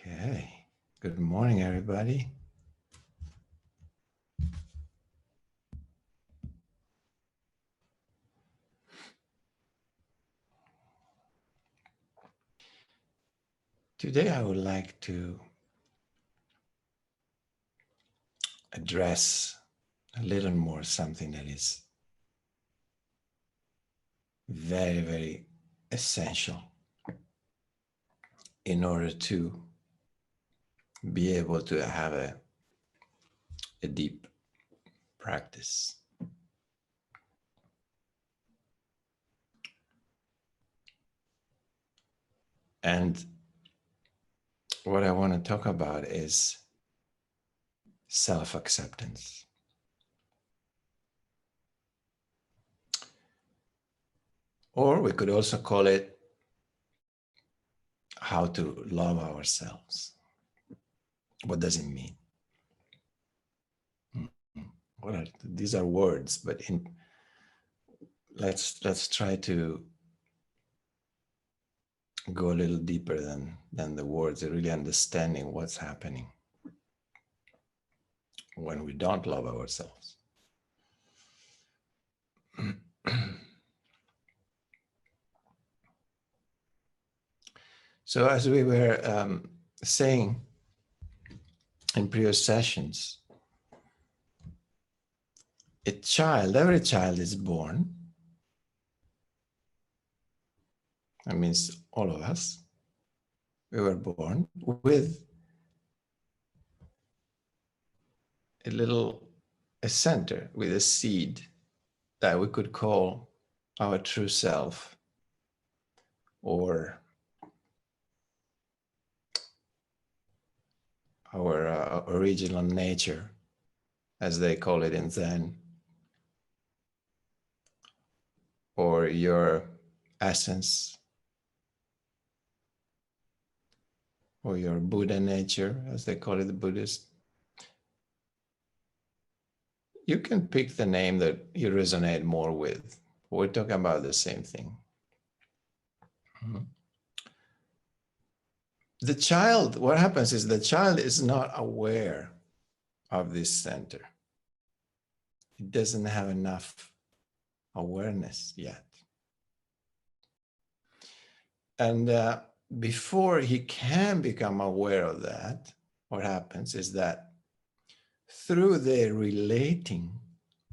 Okay, good morning, everybody. Today, I would like to address a little more something that is very, very essential in order to be able to have a deep practice. And what I want to talk about is self-acceptance. Or we could also call it how to love ourselves. What does it mean? These are words, but let's try to go a little deeper than the words, really understanding what's happening when we don't love ourselves. So as we were saying in previous sessions, every child is born. That means all of us, we were born with a center, with a seed that we could call our true self, or our original nature, as they call it in Zen, or your essence, or your Buddha nature, as they call it, the Buddhists. You can pick the name that you resonate more with. We're talking about the same thing. The child, what happens is the child is not aware of this center. It doesn't have enough awareness yet. And before he can become aware of that, what happens is that through the relating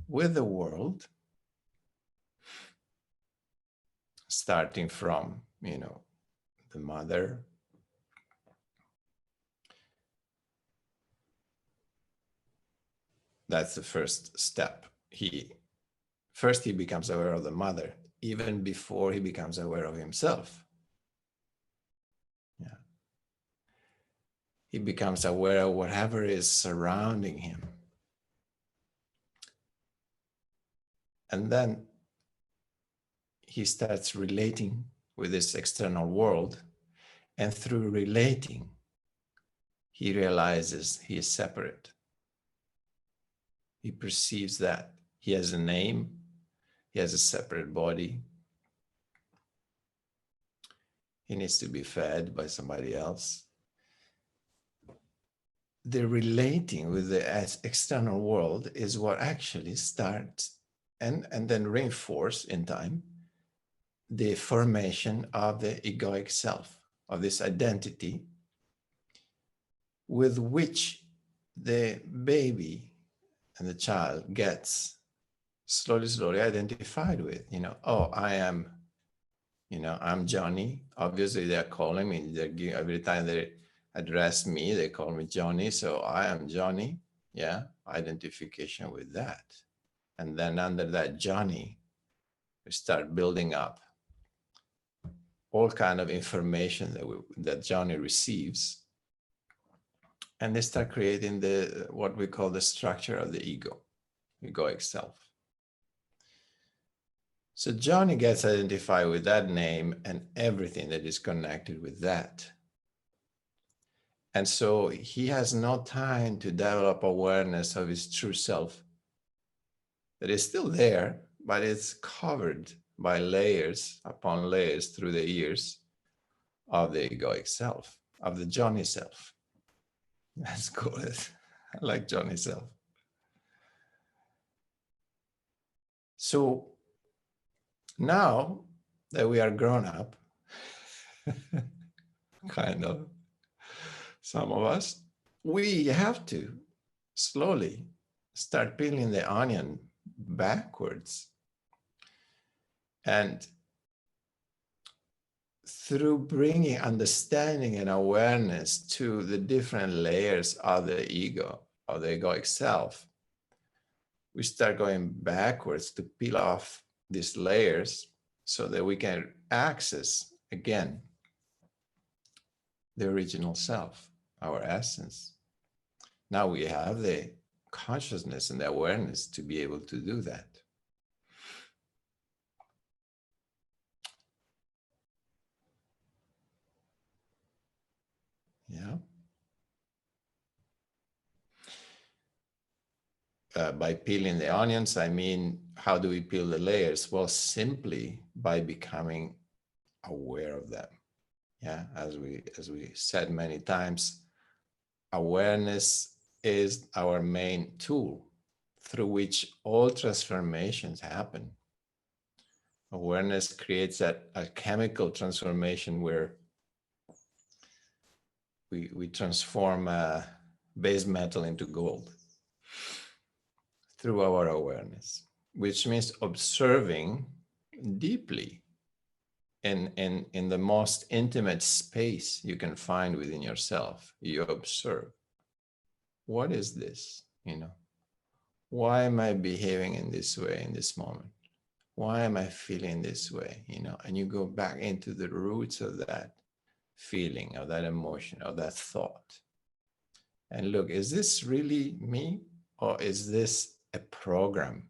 with the world, starting from, the mother, that's the first step. First he becomes aware of the mother, even before he becomes aware of himself. Yeah. He becomes aware of whatever is surrounding him. And then he starts relating with this external world. And through relating, he realizes he is separate. He perceives that he has a name, he has a separate body. He needs to be fed by somebody else. The relating with the external world is what actually starts and then reinforce in time the formation of the egoic self, of this identity with which the baby and the child gets slowly identified with. Oh, I am, I'm Johnny. Obviously, they're calling me. Every time they address me, they call me Johnny. So I am Johnny. Yeah, identification with that. And then under that Johnny, we start building up all kind of information that Johnny receives. And they start creating what we call the structure of the egoic self. So Johnny gets identified with that name and everything that is connected with that. And so he has no time to develop awareness of his true self that is still there, but it's covered by layers upon layers through the years of the egoic self. of the Johnny self. Let's call it. I like Johnny self. So now that we are grown up, kind of, some of us, we have to slowly start peeling the onion backwards. And through bringing understanding and awareness to the different layers of the ego, of the egoic self, we start going backwards to peel off these layers so that we can access again the original self, our essence. Now we have the consciousness and the awareness to be able to do that. Yeah. By peeling the onions, I mean, how do we peel the layers? Well, simply by becoming aware of them. Yeah, as we said many times, awareness is our main tool through which all transformations happen. Awareness creates a chemical transformation where we transform base metal into gold through our awareness, which means observing deeply in the most intimate space you can find within yourself. You observe, what is this? Why am I behaving in this way in this moment? Why am I feeling this way? And you go back into the roots of that feeling, of that emotion, of that thought. And look, is this really me? Or is this a program,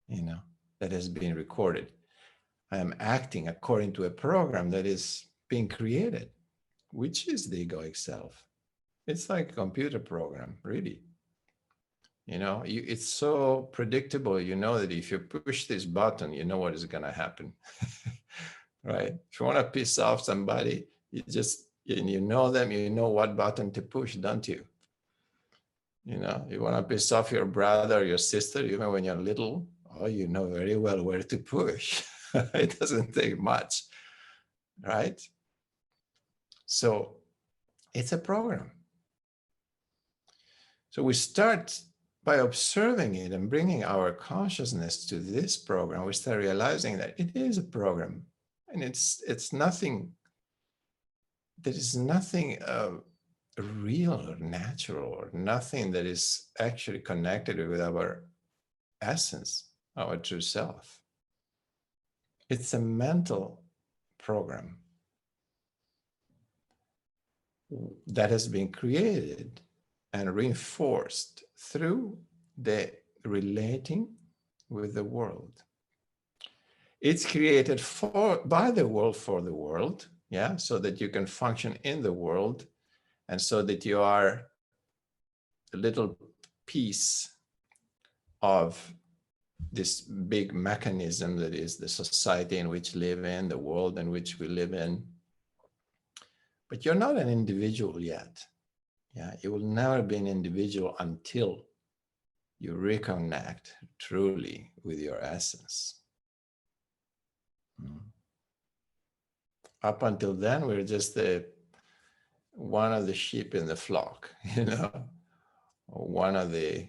that has been recorded? I am acting according to a program that is being created, which is the egoic self. It's like a computer program, really. It's so predictable, that if you push this button, you know what is going to happen, right? If you want to piss off somebody, you know them, you know what button to push, don't you? You want to piss off your brother or your sister, even when you're little, you know very well where to push. It doesn't take much, right? So it's a program. So we start by observing it and bringing our consciousness to this program. We start realizing that it is a program, and it's nothing. There is nothing real or natural, or nothing that is actually connected with our essence, our true self. It's a mental program that has been created and reinforced through the relating with the world. It's created by the world for the world, yeah, so that you can function in the world, and so that you are a little piece of this big mechanism that is the society in which we live in, the world in which we live in. But you're not an individual yet. Yeah, you will never be an individual until you reconnect truly with your essence. Up until then, we're just one of the sheep in the flock, one of the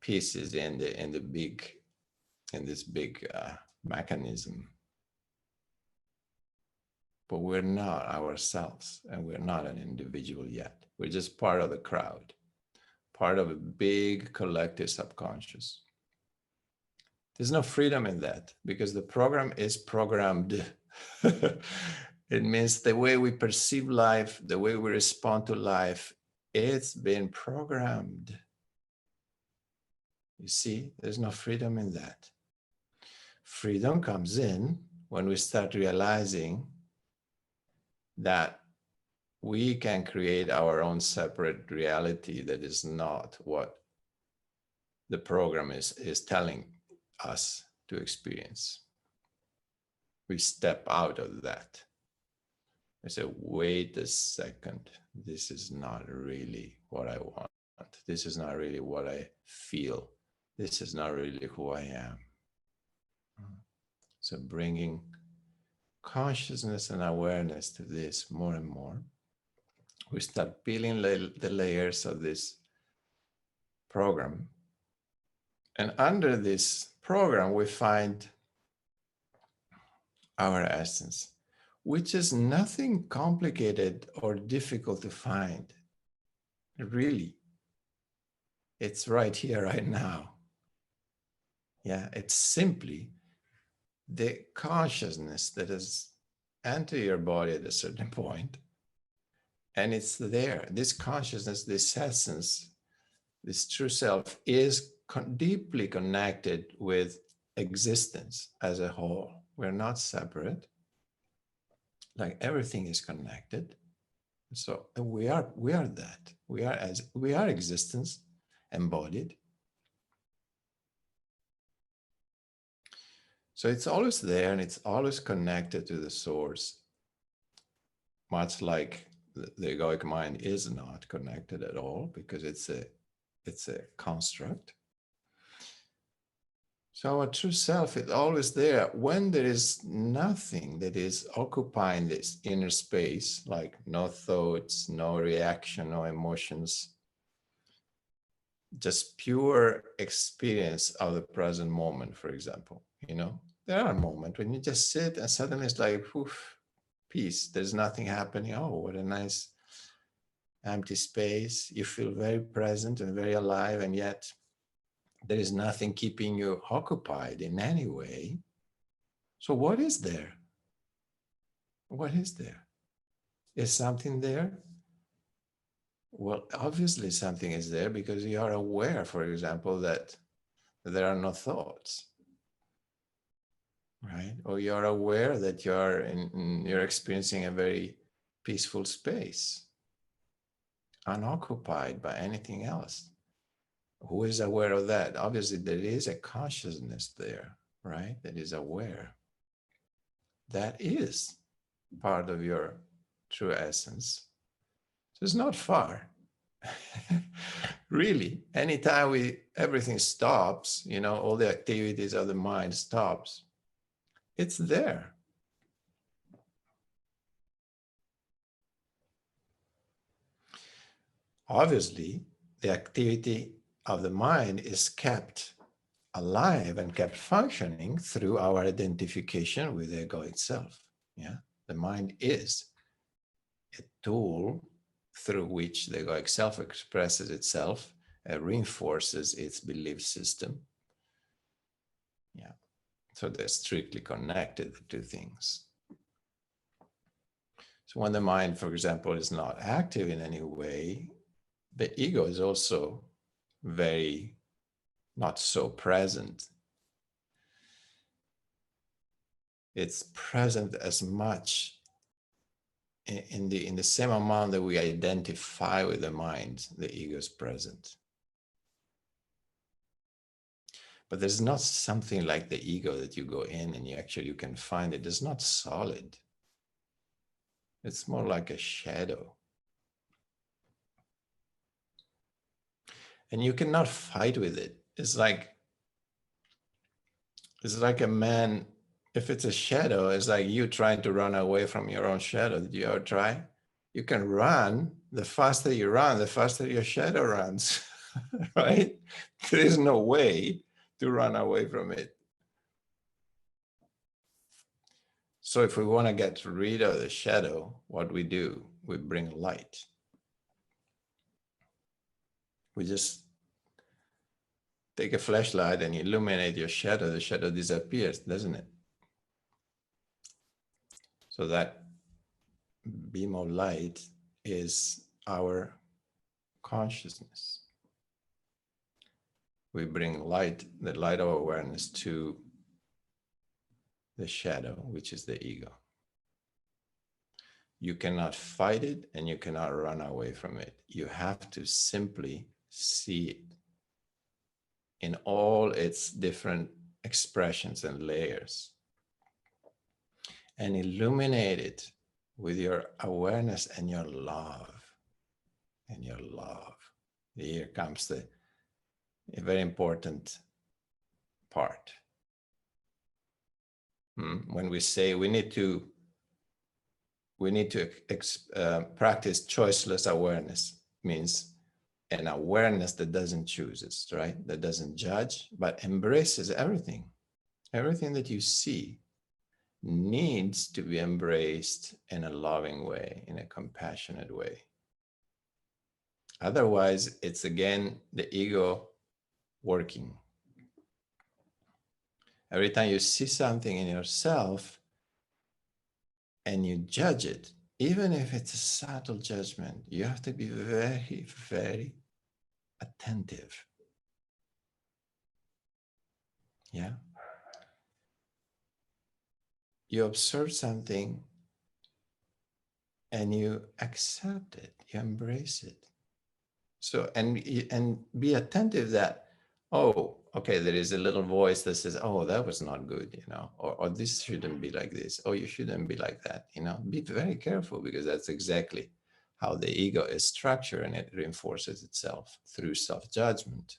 pieces in this big mechanism. But we're not ourselves, and we're not an individual yet. We're just part of the crowd, part of a big collective subconscious. There's no freedom in that, because the program is programmed. It means the way we perceive life, the way we respond to life, it's been programmed. You see, there's no freedom in that. Freedom comes in when we start realizing that we can create our own separate reality that is not what the program is telling us to experience. We step out of that. I say, wait a second, this is not really what I want. This is not really what I feel. This is not really who I am. So bringing consciousness and awareness to this more and more, we start peeling the layers of this program. And under this program, we find our essence, which is nothing complicated or difficult to find. Really, it's right here, right now. Yeah, it's simply the consciousness that has entered your body at a certain point, and it's there. This consciousness, this essence, this true self is deeply connected with existence as a whole. We're not separate. Like everything is connected. So we are that. We are existence embodied. So it's always there and it's always connected to the source. Much like the egoic mind is not connected at all because it's a construct. So our true self is always there when there is nothing that is occupying this inner space, like no thoughts, no reaction, no emotions, just pure experience of the present moment, for example. You know, there are moments when you just sit and suddenly it's like, poof, peace. There's nothing happening. Oh, what a nice empty space. You feel very present and very alive, and yet there is nothing keeping you occupied in any way. So what is there? What is there? Is something there? Well, obviously something is there because you are aware, for example, that there are no thoughts, right? Or you're aware that you're experiencing a very peaceful space, unoccupied by anything else. Who is aware of that? Obviously, there is a consciousness there, right? That is aware. That is part of your true essence. So it's not far. Really, anytime everything stops, you know, all the activities of the mind stops, it's there. Obviously, the activity of the mind is kept alive and kept functioning through our identification with the ego itself. Yeah, the mind is a tool through which the egoic self expresses itself, reinforces its belief system. Yeah, so they're strictly connected, the two things. So when the mind, for example, is not active in any way, the ego is also very not so present. It's present as much in the same amount that we identify with the mind, the ego is present. But there's not something like the ego that you go in and you can find it. It's not solid. It's more like a shadow. And you cannot fight with it. It's like a man, if it's a shadow, it's like you trying to run away from your own shadow. Did you ever try? You can run. The faster you run, the faster your shadow runs, right? There is no way to run away from it. So if we want to get rid of the shadow, what we do, we bring light. We just take a flashlight and illuminate your shadow. The shadow disappears, doesn't it? So that beam of light is our consciousness. We bring light, the light of awareness, to the shadow, which is the ego. You cannot fight it and you cannot run away from it. You have to simply see it in all its different expressions and layers and illuminate it with your awareness and your love. And your love. Here comes a very important part. When we say we need to practice choiceless awareness, means an awareness that doesn't choose it, right? That doesn't judge, but embraces everything. Everything that you see needs to be embraced in a loving way, in a compassionate way. Otherwise, it's again the ego working. Every time you see something in yourself and you judge it, even if it's a subtle judgment, you have to be very, very attentive. Yeah. You observe something and you accept it, you embrace it. So, and be attentive that, oh, okay, there is a little voice that says, oh, that was not good, or this shouldn't be like this. Oh, you shouldn't be like that, be very careful, because that's exactly how the ego is structured, and it reinforces itself through self-judgment.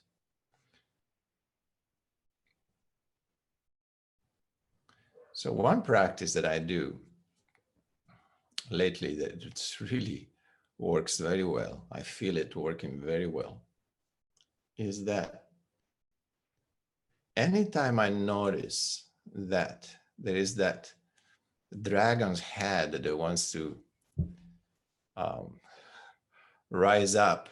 So one practice that I do lately that it's really works very well, I feel it working very well, is that anytime I notice that there is that dragon's head that wants to rise up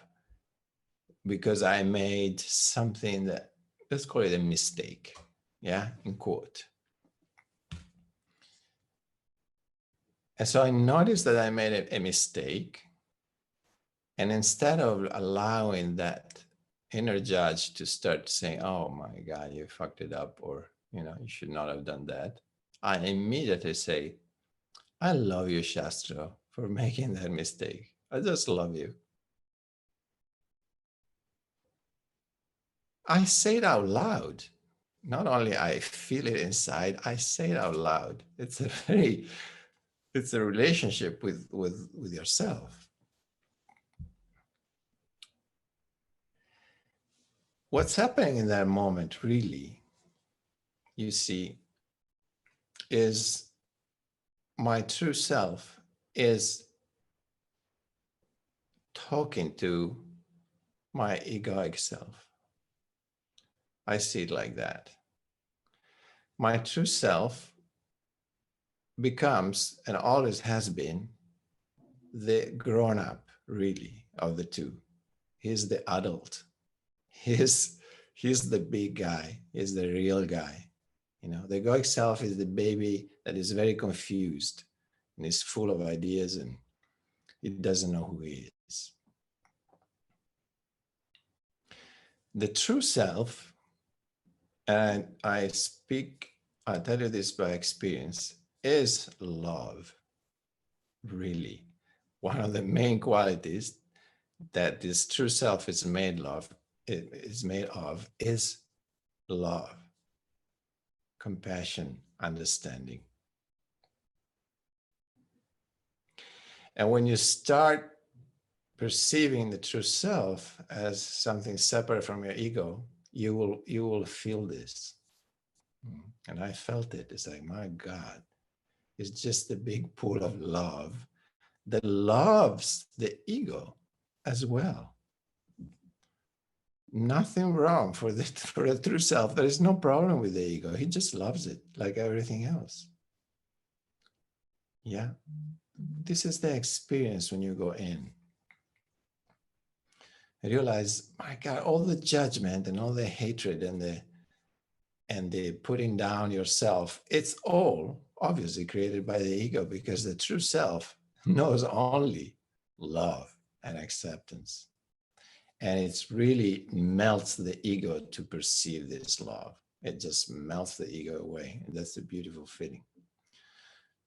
because I made something that, let's call it a mistake, yeah, in quote. And so I noticed that I made a mistake, and instead of allowing that inner judge to start saying, oh my God, you fucked it up, or, you should not have done that, I immediately say, I love you, Shastra, for making that mistake. I just love you. I say it out loud. Not only I feel it inside, I say it out loud. It's a relationship with yourself. What's happening in that moment, really, you see, is my true self is talking to my egoic self. I see it like that. My true self becomes, and always has been, the grown-up, really, of the two. He's the adult. He's the big guy. He's the real guy. The egoic self is the baby that is very confused and is full of ideas, and he doesn't know who he is. The true self, and I tell you this by experience, is love. Really, one of the main qualities that this true self is made of is love, compassion, understanding. And when you start perceiving the true self as something separate from your ego, you will feel this. And I felt it. It's like, my God, it's just a big pool of love that loves the ego as well. Nothing wrong for the true self. There is no problem with the ego. He just loves it like everything else. Yeah. This is the experience when you go in. I realize, my God, all the judgment and all the hatred and the putting down yourself, it's all obviously created by the ego, because the true self knows only love and acceptance. And it's really melts the ego to perceive this love. It just melts the ego away. And that's a beautiful feeling.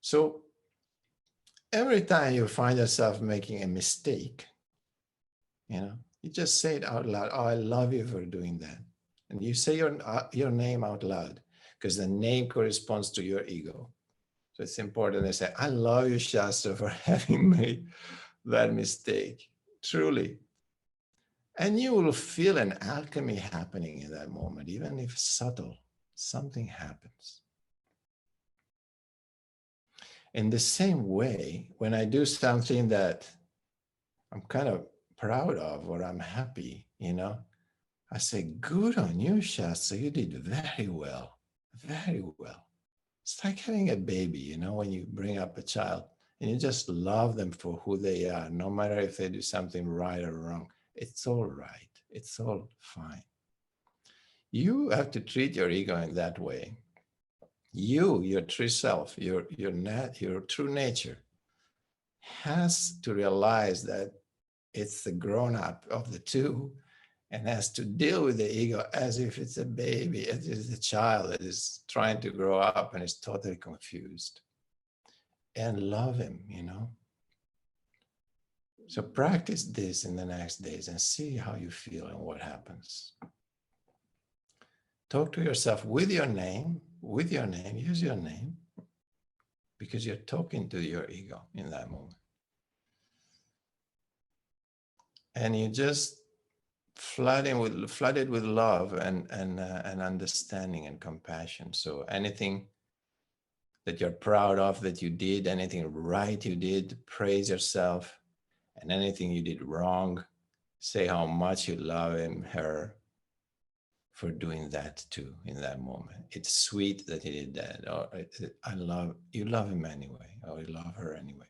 So every time you find yourself making a mistake, you just say it out loud. Oh, I love you for doing that. And you say your name out loud, because the name corresponds to your ego. So it's important to say, I love you, Shasta, for having made that mistake, truly. And you will feel an alchemy happening in that moment, even if subtle, something happens. In the same way, when I do something that I'm kind of proud of or I'm happy, I say, good on you, Shasta. You did very well, very well. It's like having a baby, when you bring up a child and you just love them for who they are, no matter if they do something right or wrong. It's all right. It's all fine. You have to treat your ego in that way. Your true self, your true nature has to realize that it's the grown-up of the two and has to deal with the ego as if it's a baby, as if it's a child that is trying to grow up and is totally confused. And love him, So practice this in the next days and see how you feel and what happens. Talk to yourself with your name, use your name, because you're talking to your ego in that moment. And you just flooded with love and understanding and compassion. So anything that you're proud of that you did, anything right you did, praise yourself. And anything you did wrong, say how much you love him, her, for doing that too in that moment. It's sweet that he did that, or you love him anyway, or you love her anyway.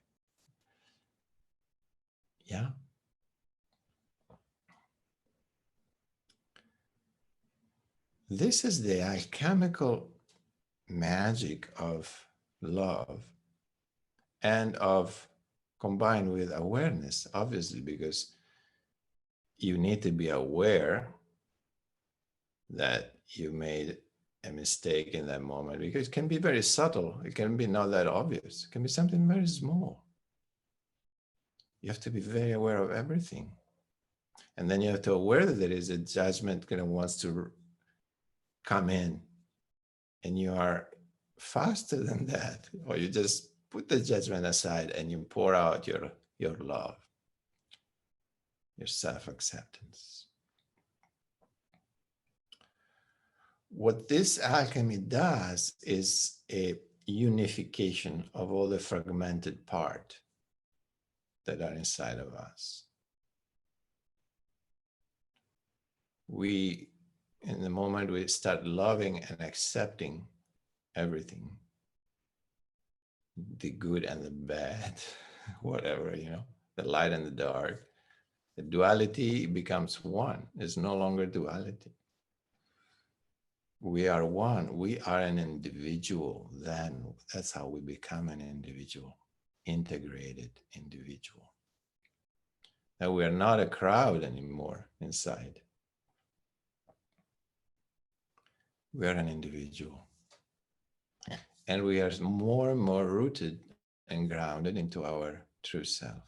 Yeah. This is the alchemical magic of love and of combined with awareness, obviously, because you need to be aware that you made a mistake in that moment, because it can be very subtle. It can be not that obvious. It can be something very small. You have to be very aware of everything. And then you have to aware that there is a judgment that wants to come in, and you are faster than that, or you just put the judgment aside and you pour out your love, your self-acceptance. What this alchemy does is a unification of all the fragmented parts that are inside of us. We, in the moment we start loving and accepting everything, the good and the bad, whatever, the light and the dark, the duality becomes one. It's no longer duality. We are one. We are an individual. Then that's how we become an individual, integrated individual. That we are not a crowd anymore inside. We are an individual. And we are more and more rooted and grounded into our true self.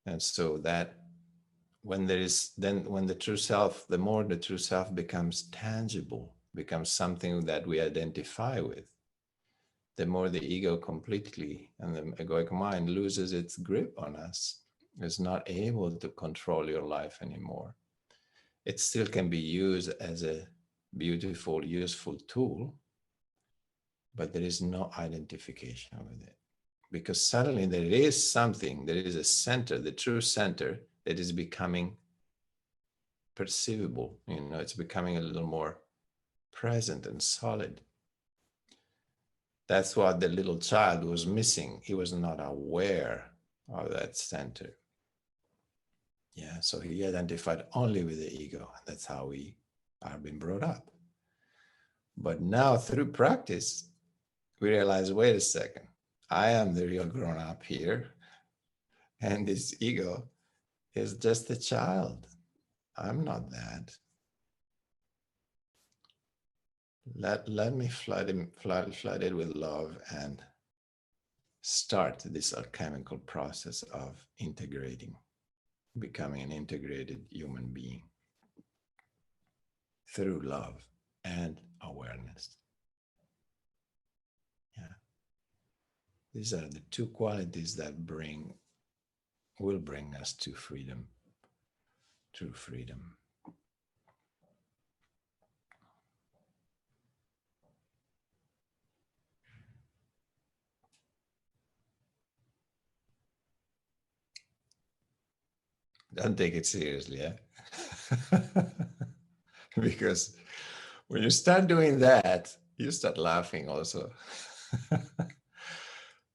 And so that when the true self, the more the true self becomes tangible, becomes something that we identify with, the more the ego completely and the egoic mind loses its grip on us, is not able to control your life anymore. It still can be used as a beautiful, useful tool, but there is no identification with it. Because suddenly there is something, there is a center, the true center, that is becoming perceivable. It's becoming a little more present and solid. That's what the little child was missing. He was not aware of that center. Yeah, so he identified only with the ego. That's how we are being brought up. But now through practice, we realize, wait a second, I am the real grown up here. And this ego is just a child. I'm not that. Let me flood it with love and start this alchemical process of integrating, becoming an integrated human being through love. and awareness. Yeah. These are the two qualities that will bring us to freedom, true freedom. Don't take it seriously, yeah? Because when you start doing that, you start laughing also.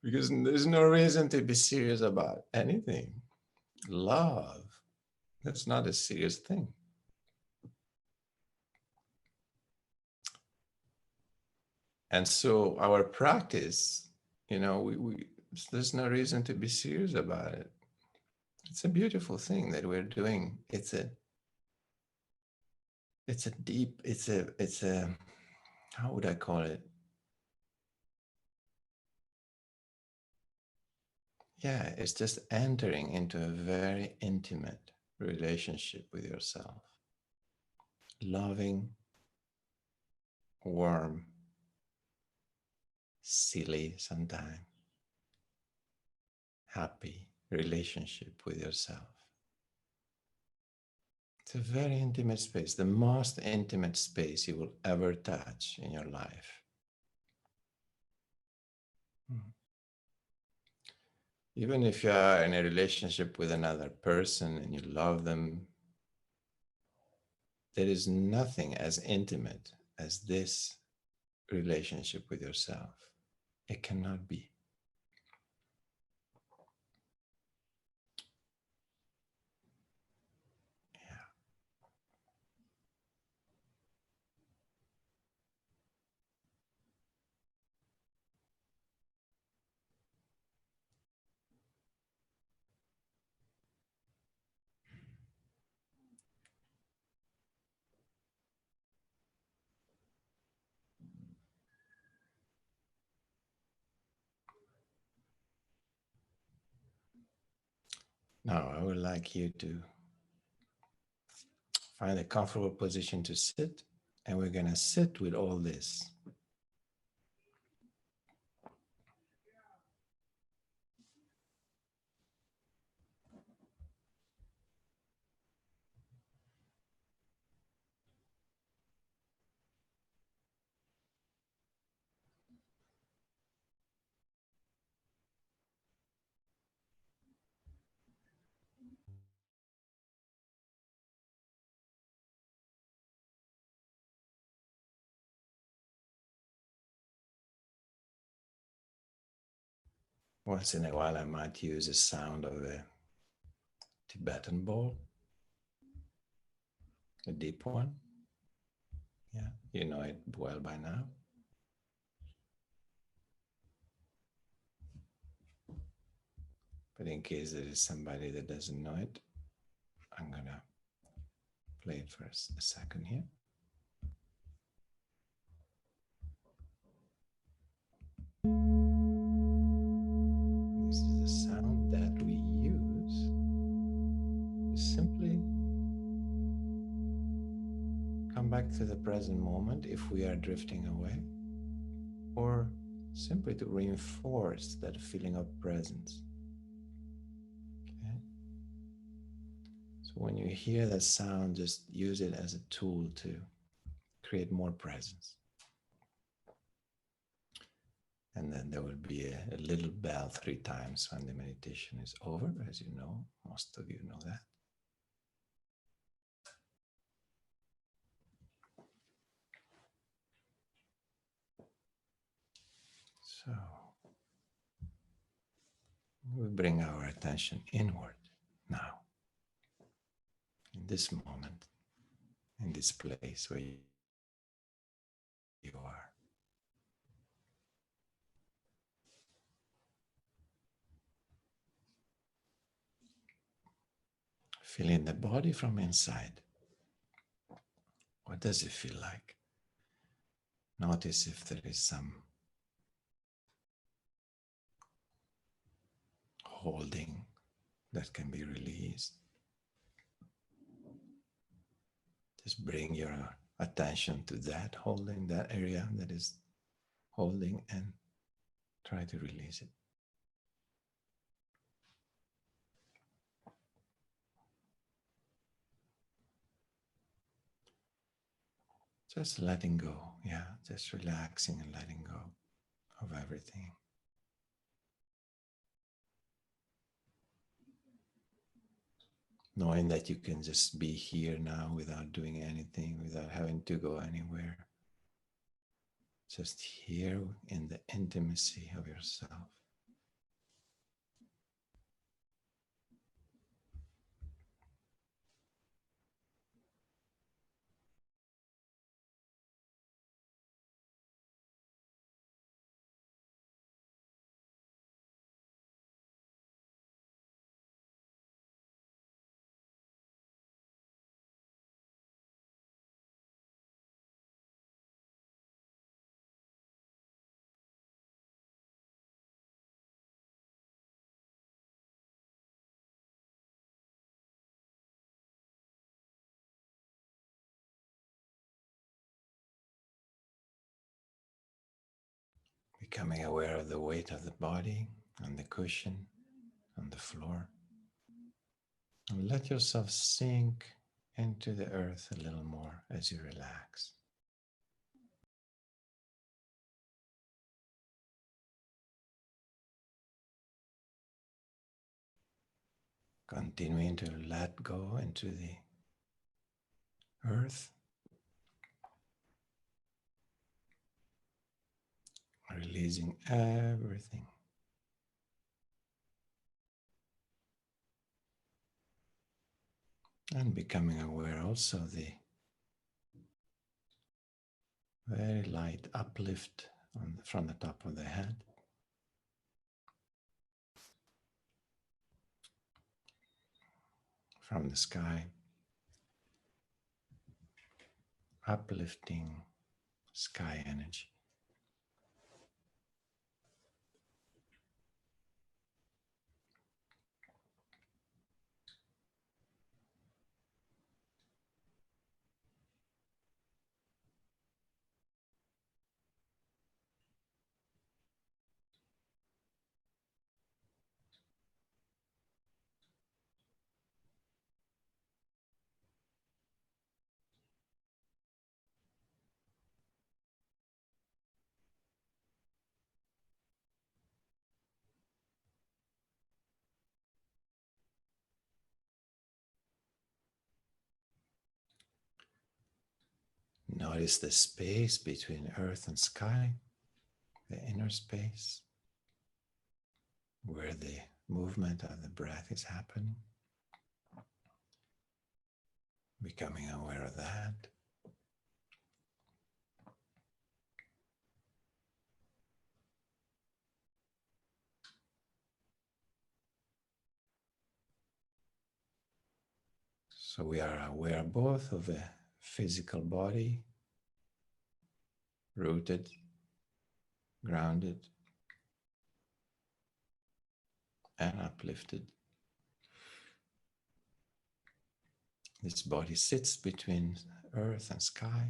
Because there's no reason to be serious about anything. Love, that's not a serious thing. And so our practice, there's no reason to be serious about it. It's a beautiful thing that we're doing. It's a deep, it's a, how would I call it? Yeah, it's just entering into a very intimate relationship with yourself. Loving, warm, silly sometimes, happy relationship with yourself. It's a very intimate space, the most intimate space you will ever touch in your life. Even if you are in a relationship with another person and you love them, there is nothing as intimate as this relationship with yourself. It cannot be. Yeah. Now, I would like you to find a comfortable position to sit, and we're going to sit with all this. Once in a while, I might use the sound of a Tibetan bowl, a deep one. Yeah, you know it well by now. But in case there is somebody that doesn't know it, I'm going to play it for a second here. This is the sound that we use to simply come back to the present moment if we are drifting away, or simply to reinforce that feeling of presence. Okay? So when you hear that sound, just use it as a tool to create more presence. And then there will be a little bell 3 times when the meditation is over, as you know. Most of you know that. So we bring our attention inward now, in this moment, in this place where you are. Feeling the body from inside. What does it feel like? Notice if there is some holding that can be released. Just bring your attention to that, holding that area that is holding, and try to release it. Just letting go, yeah, just relaxing and letting go of everything. Knowing that you can just be here now without doing anything, without having to go anywhere. Just here in the intimacy of yourself. Becoming aware of the weight of the body on the cushion, on the floor. And let yourself sink into the earth a little more as you relax. Continuing to let go into the earth, releasing everything. And becoming aware also the very light uplift from the top of the head. From the sky. Uplifting sky energy. Notice the space between earth and sky, the inner space, where the movement of the breath is happening. Becoming aware of that. So we are aware both of the physical body, rooted, grounded, and uplifted. This body sits between earth and sky.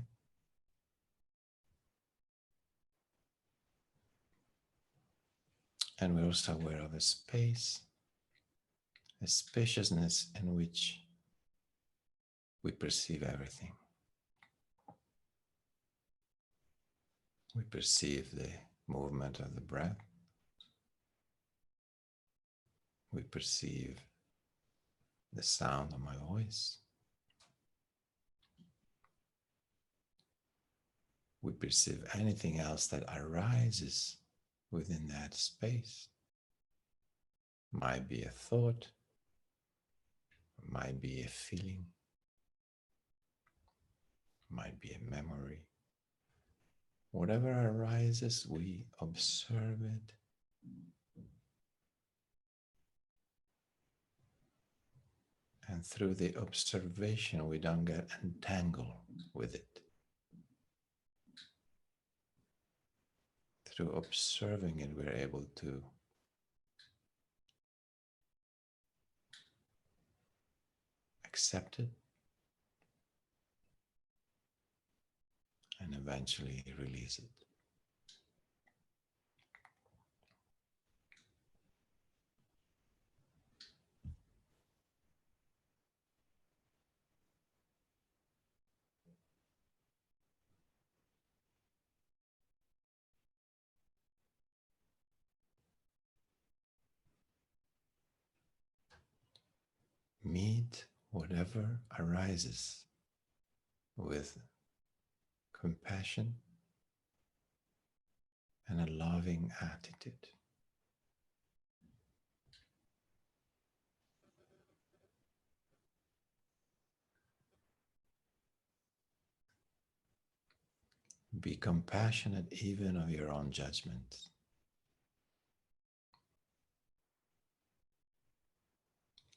And we're also aware of a space, a spaciousness in which we perceive everything. We perceive the movement of the breath. We perceive the sound of my voice. We perceive anything else that arises within that space. Might be a thought, might be a feeling, might be a memory. Whatever arises, we observe it. And through the observation, we don't get entangled with it. Through observing it, we're able to accept it, and eventually release it. Meet whatever arises with compassion and a loving attitude. Be compassionate even of your own judgments.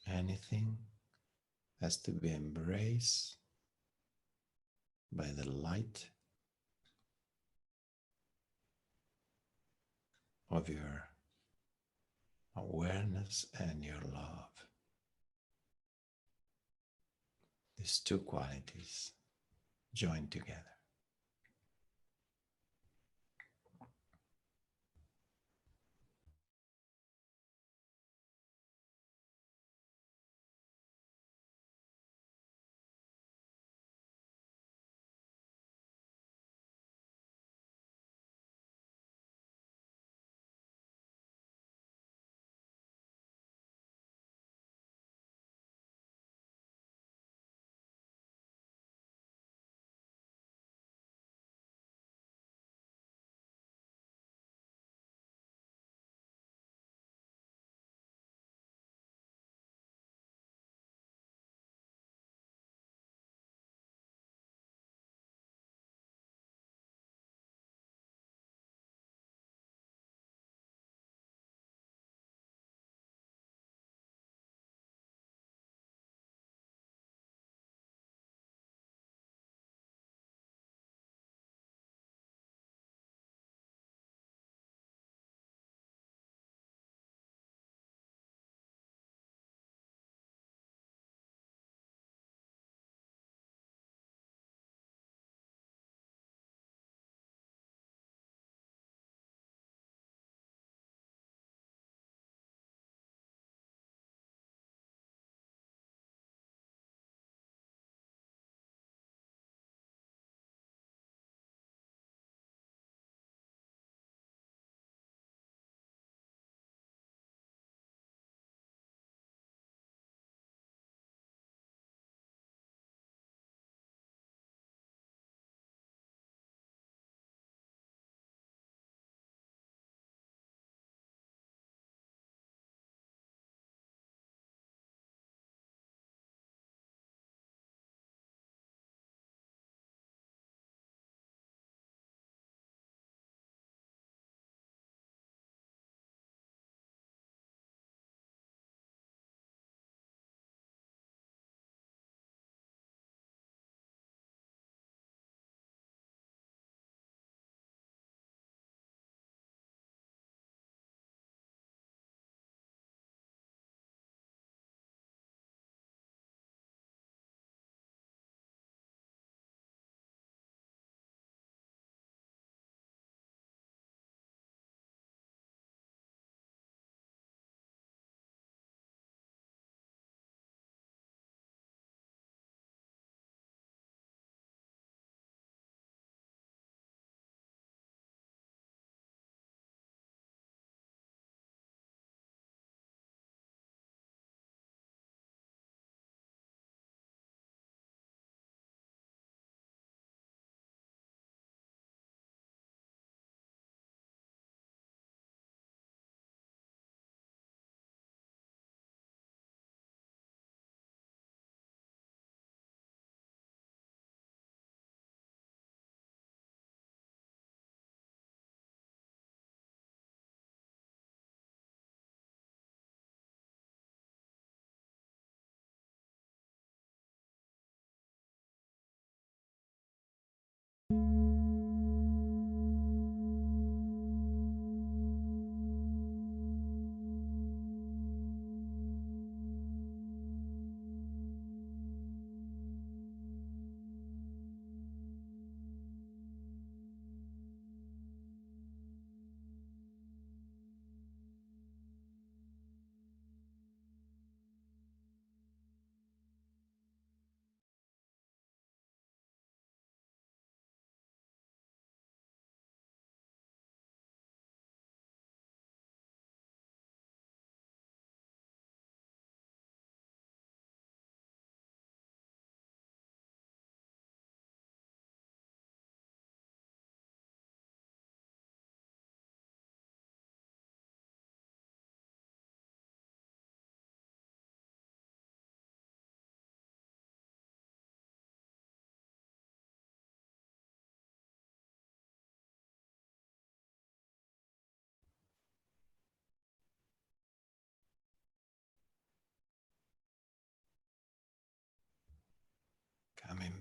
Anything has to be embraced by the light of your awareness and your love. These two qualities join together.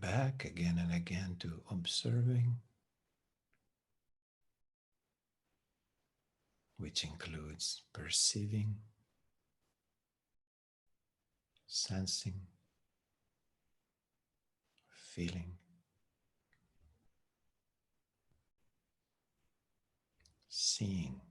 back again and again to observing, which includes perceiving, sensing, feeling, seeing.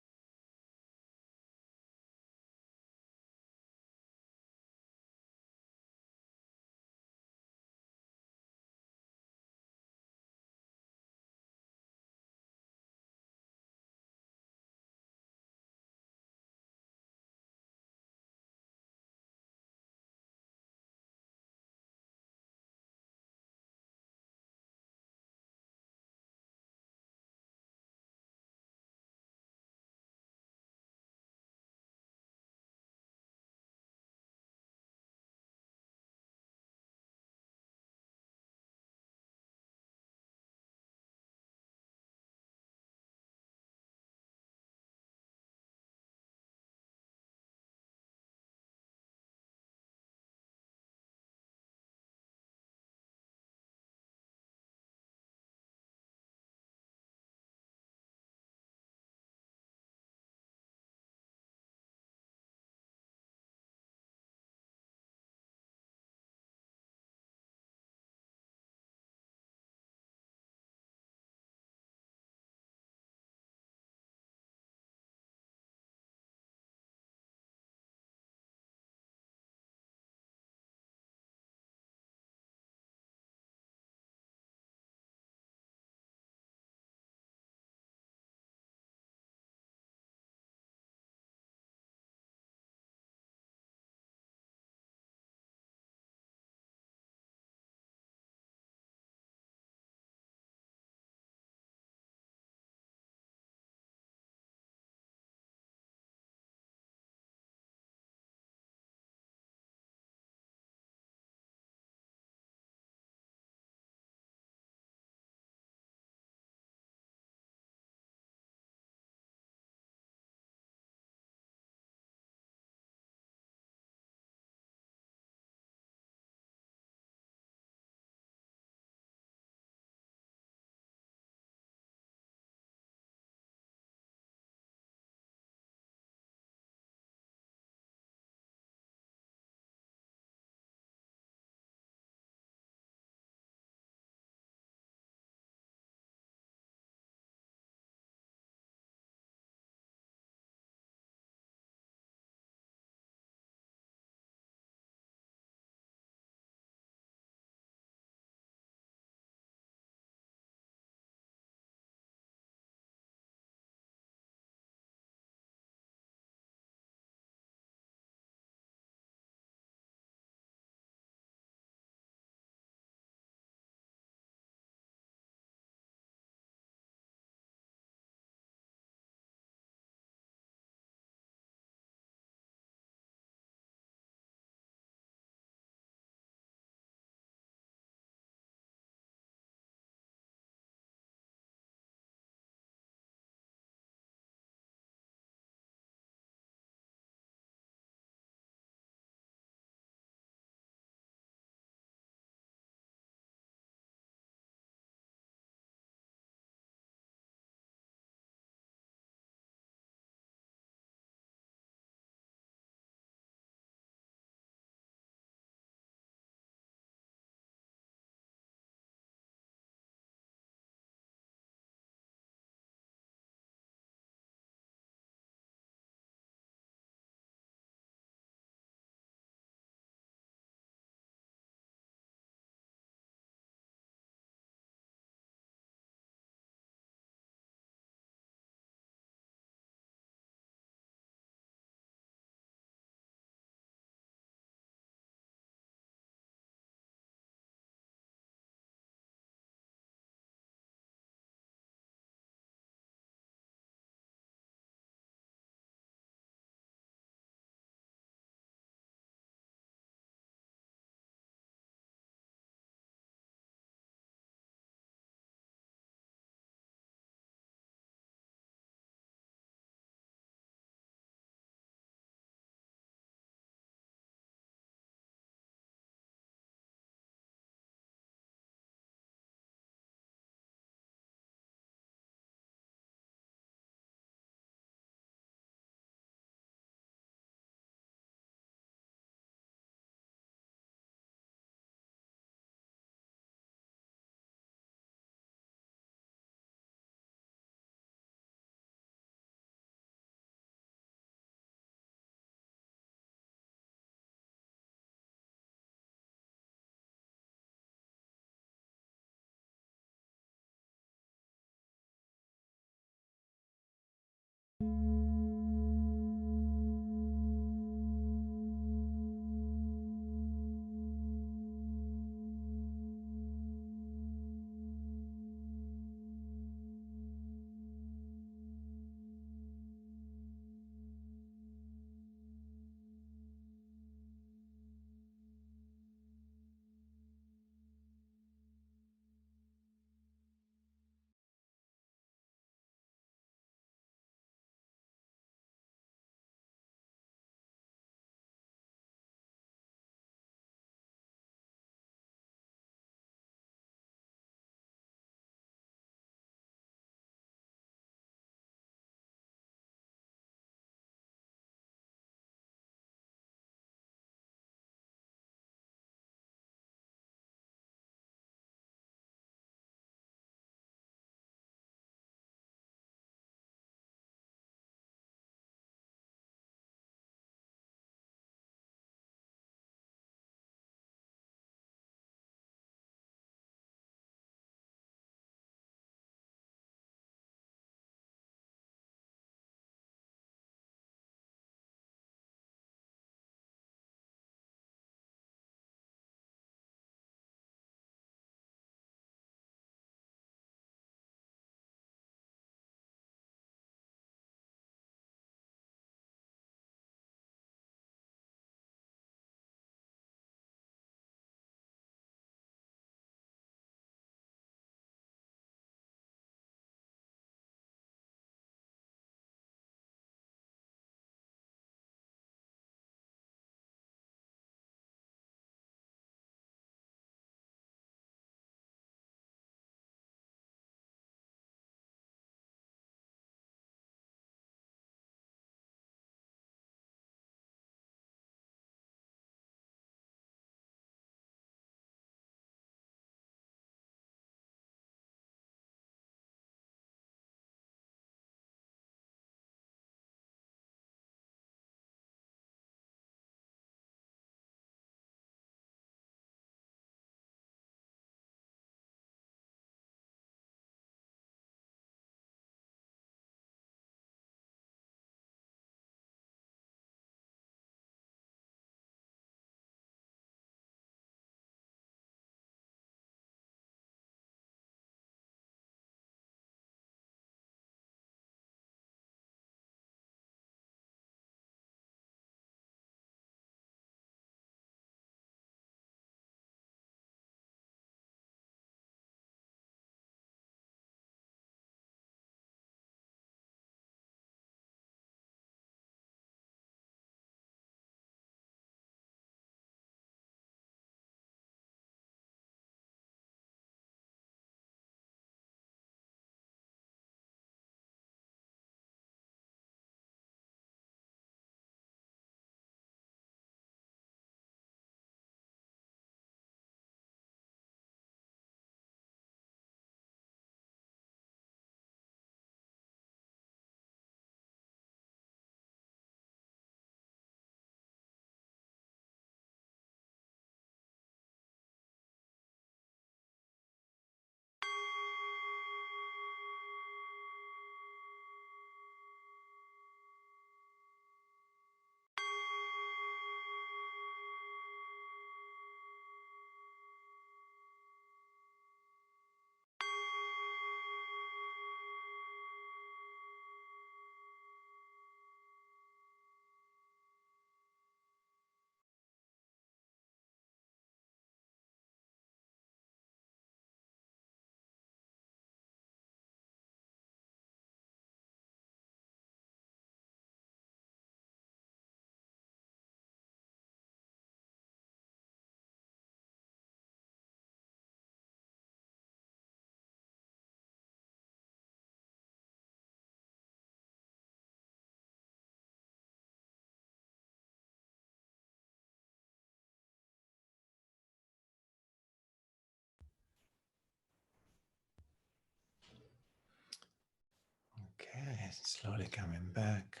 Okay, slowly coming back.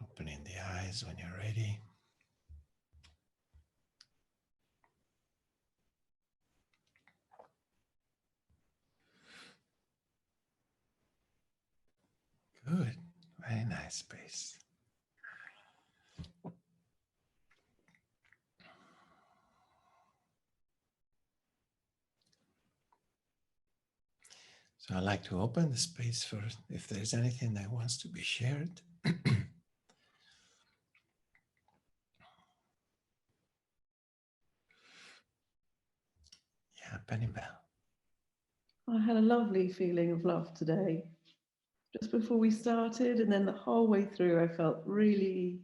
Opening the eyes when you're ready. Good, very nice space. So I'd like to open the space for if there's anything that wants to be shared. Yeah, Penny Bell. I had a lovely feeling of love today. Just before we started, and then the whole way through, I felt really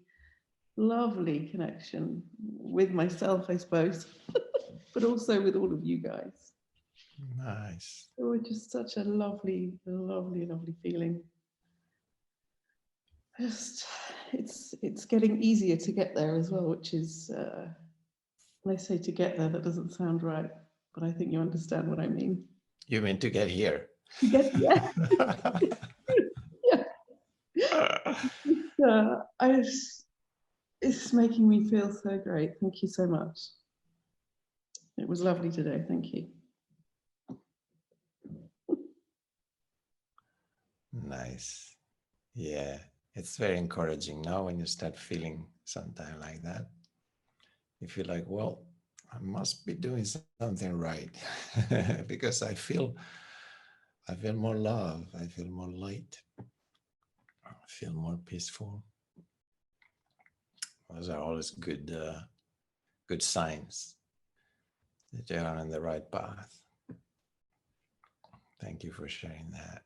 lovely connection with myself, I suppose, but also with all of you guys. Nice. It was just such a lovely, lovely, lovely feeling. Just, it's getting easier to get there as well, which is, when I say to get there, that doesn't sound right, but I think you understand what I mean. You mean to get here? To get, yeah, yeah. It's making me feel so great. Thank you so much. It was lovely today. Thank you. Nice. Yeah, it's very encouraging now when you start feeling something like that. You feel like, well, I must be doing something right because I feel more love. I feel more light. I feel more peaceful. Those are always good signs that you're on the right path. Thank you for sharing that.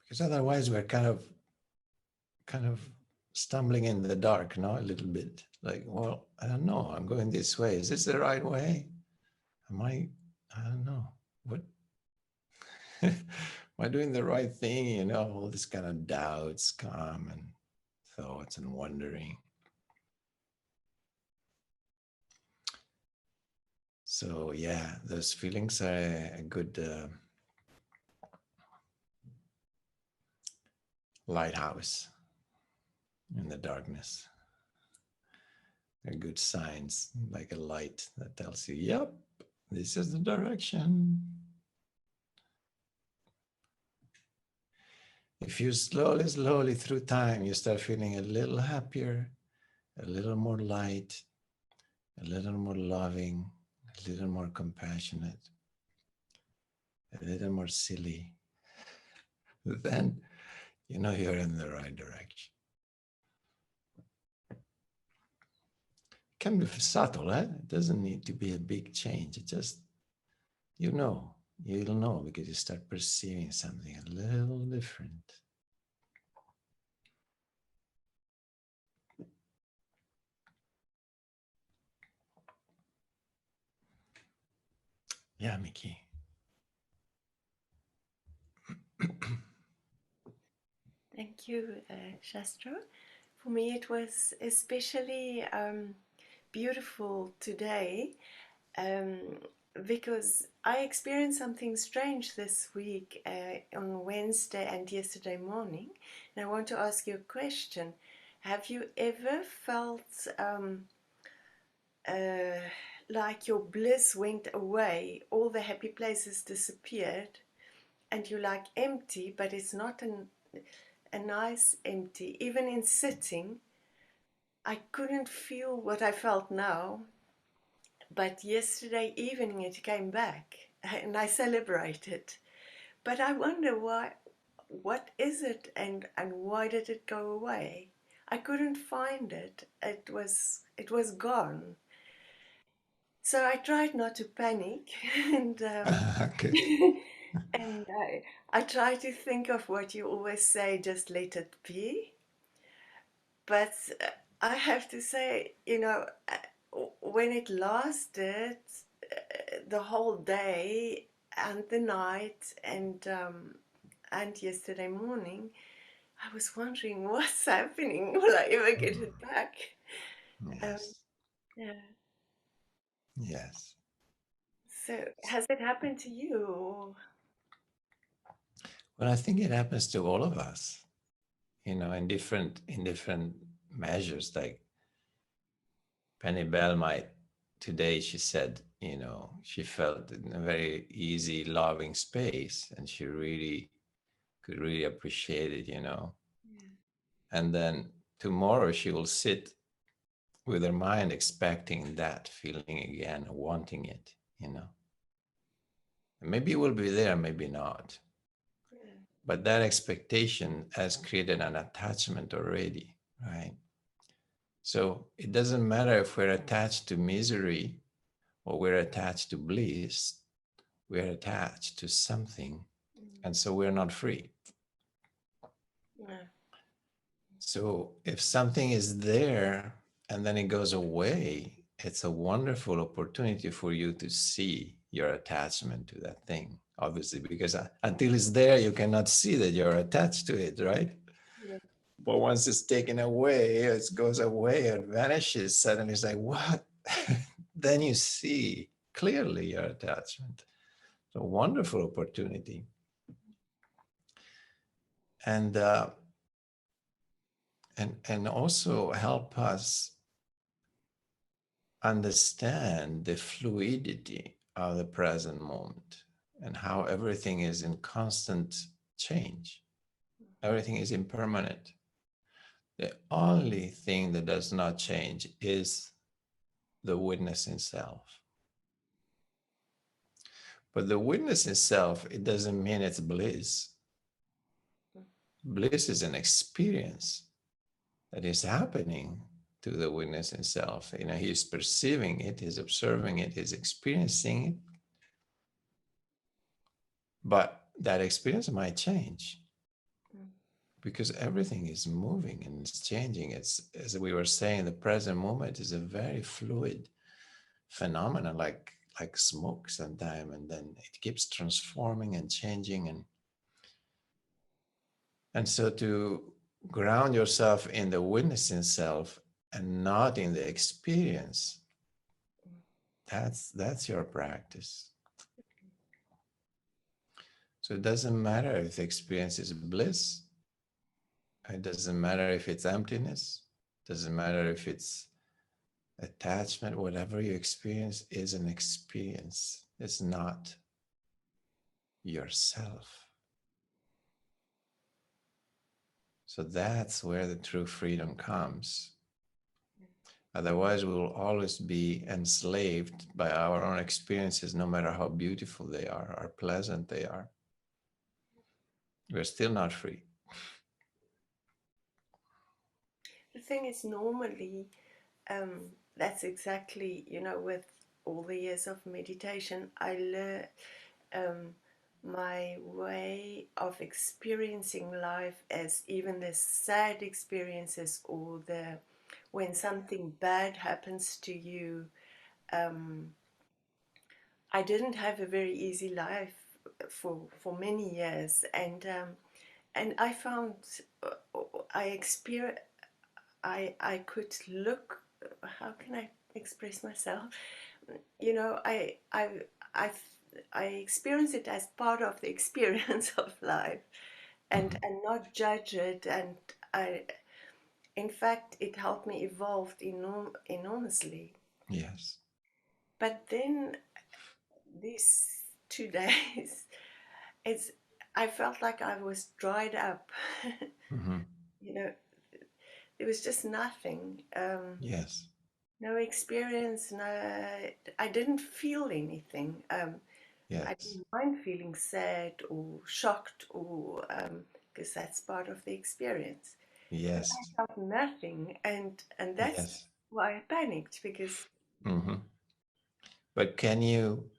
Because otherwise we're kind of stumbling in the dark, no, a little bit. Like, well, I don't know. I'm going this way. Is this the right way? I don't know. What? Am I doing the right thing? You know, all this kind of doubts come and thoughts and wondering. So yeah, those feelings are a good lighthouse in the darkness. They're good signs, like a light that tells you, yep, this is the direction. If you slowly through time, you start feeling a little happier, a little more light, a little more loving, a little more compassionate, a little more silly, then you know you're in the right direction. It can be subtle, eh? It doesn't need to be a big change. It just, you'll know because you start perceiving something a little different. Yeah, Mickey. Thank you, Shastro. For me, it was especially beautiful today because I experienced something strange this week on Wednesday and yesterday morning. And I want to ask you a question. Have you ever felt like your bliss went away, all the happy places disappeared, and you're like empty, but it's not a nice empty. Even in sitting, I couldn't feel what I felt now, but yesterday evening it came back and I celebrated. But I wonder why, what is it, and why did it go away? I couldn't find it. It was gone. So I tried not to panic, and Okay. and I try to think of what you always say: just let it be. But I have to say, when it lasted the whole day and the night and yesterday morning, I was wondering what's happening. Will I ever get it back? Yes. Yeah. Yes. So has it happened to you? Or... Well, I think it happens to all of us, in different measures. Like Penny Bell might today, she said, she felt in a very easy, loving space, and she really could really appreciate it. Yeah. And then tomorrow she will sit with her mind expecting that feeling again, wanting it. And maybe it will be there, maybe not. Yeah. But that expectation has created an attachment already, right? So it doesn't matter if we're attached to misery or we're attached to bliss, we're attached to something. And so we're not free. Yeah. So if something is there and then it goes away, it's a wonderful opportunity for you to see your attachment to that thing, obviously, because until it's there, you cannot see that you're attached to it, right? Yeah. But once it's taken away, it goes away, it vanishes, suddenly it's like, what? Then you see clearly your attachment. It's a wonderful opportunity. And also help us understand the fluidity of the present moment and how everything is in constant change. Everything is impermanent. The only thing that does not change is the witness in self. But the witness in self, it doesn't mean it's bliss. Bliss is an experience that is happening to the witness in self. He's perceiving it, he's observing it, he's experiencing it. But that experience might change because everything is moving and it's changing. It's, as we were saying, the present moment is a very fluid phenomenon, like smoke sometime, and then it keeps transforming and changing. And so to ground yourself in the witnessing self and not in the experience, that's your practice. So it doesn't matter if the experience is bliss. It doesn't matter if it's emptiness. It doesn't matter if it's attachment. Whatever you experience is an experience. It's not yourself. So that's where the true freedom comes. Otherwise, we will always be enslaved by our own experiences, no matter how beautiful they are or pleasant they are. We're still not free. The thing is, normally, that's exactly, with all the years of meditation, I learned my way of experiencing life as even the sad experiences or when something bad happens to you. I didn't have a very easy life for many years, and I found I could look. How can I express myself? I I experience it as part of the experience of life, and not judge it. And I, in fact, it helped me evolve enormously. Yes. But then these 2 days, it's I felt like I was dried up. Mm-hmm. you know, it was just nothing. Yes. No experience. No, I didn't feel anything. I Yes. didn't mind feeling sad or shocked, or because that's part of the experience. But Yes. I felt nothing, and that's Yes. why I panicked, because Mm-hmm. But can you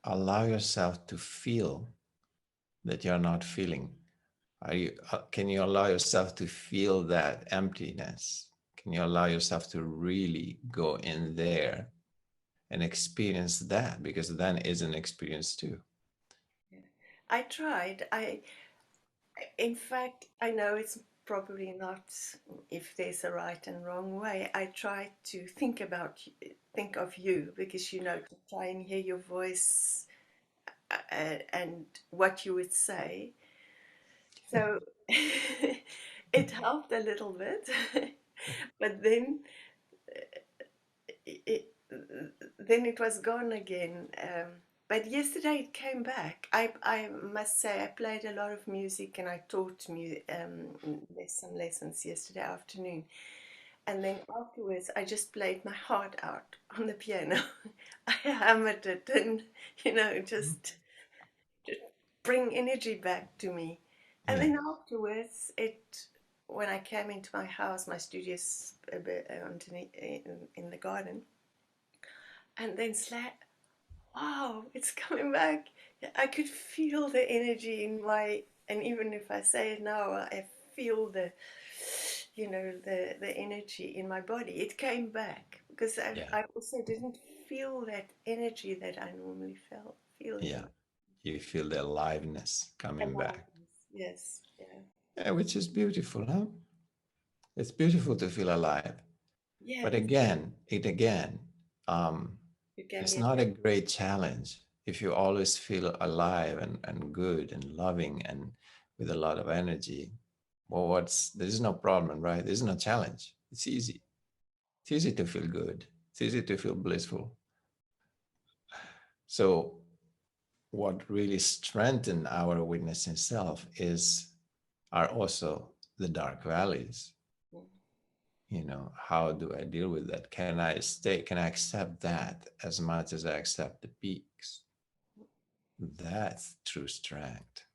allow yourself to feel that you're not feeling? Can you allow yourself to feel that emptiness? Can you allow yourself to really go in there and experience that? Because then is an experience too. I tried. In fact, I know it's probably not if there's a right and wrong way. I try to think of you, because to try and hear your voice and what you would say. So it helped a little bit, but it, then it was gone again. But yesterday it came back. I must say I played a lot of music and I taught some lessons yesterday afternoon. And then afterwards I just played my heart out on the piano. I hammered it and, just bring energy back to me. And Yeah. then afterwards, when I came into my house, my studio's a bit underneath in the garden, and then wow, it's coming back. I could feel the energy and even if I say it now, I feel the energy in my body. It came back because Yeah. I also didn't feel that energy that I normally feel in Yeah. my You feel the aliveness coming back. aliveness. Yes, yeah. Yeah, which is beautiful, huh? It's beautiful to feel alive. But Yes, again, it can it's be not a great challenge if you always feel alive and good and loving and with a lot of energy. Well, there's no problem, right? There's no challenge. It's easy. It's easy to feel good. It's easy to feel blissful. So what really strengthen our witnessing self are also the dark valleys. How do I deal with that? Can I accept that as much as I accept the peaks? That's true strength.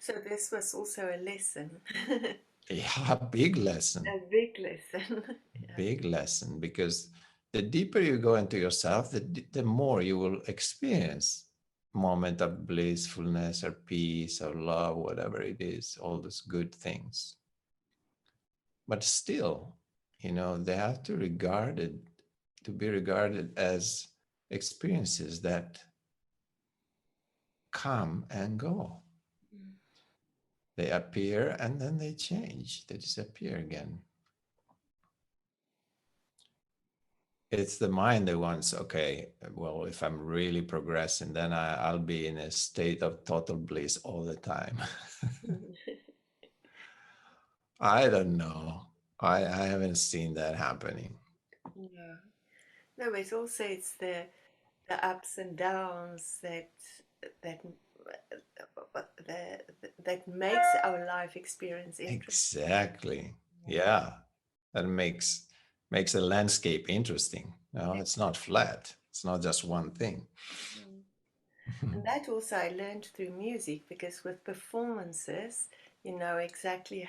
so this was also a lesson. Yeah, big lesson. A big lesson. Yeah. Big lesson, because the deeper you go into yourself, the more you will experience moment of blissfulness or peace or love, whatever it is, all those good things. But still, they have to be regarded as experiences that come and go. Mm. They appear and then they change, they disappear again. It's the mind that wants, okay, well, if I'm really progressing, then I'll be in a state of total bliss all the time. I don't know. I haven't seen that happening. Yeah. No, but also it's the ups and downs that that makes our life experience interesting. Exactly. Yeah. That makes a landscape interesting. No, it's not flat. It's not just one thing. Mm. And that also I learned through music, because with performances, you know exactly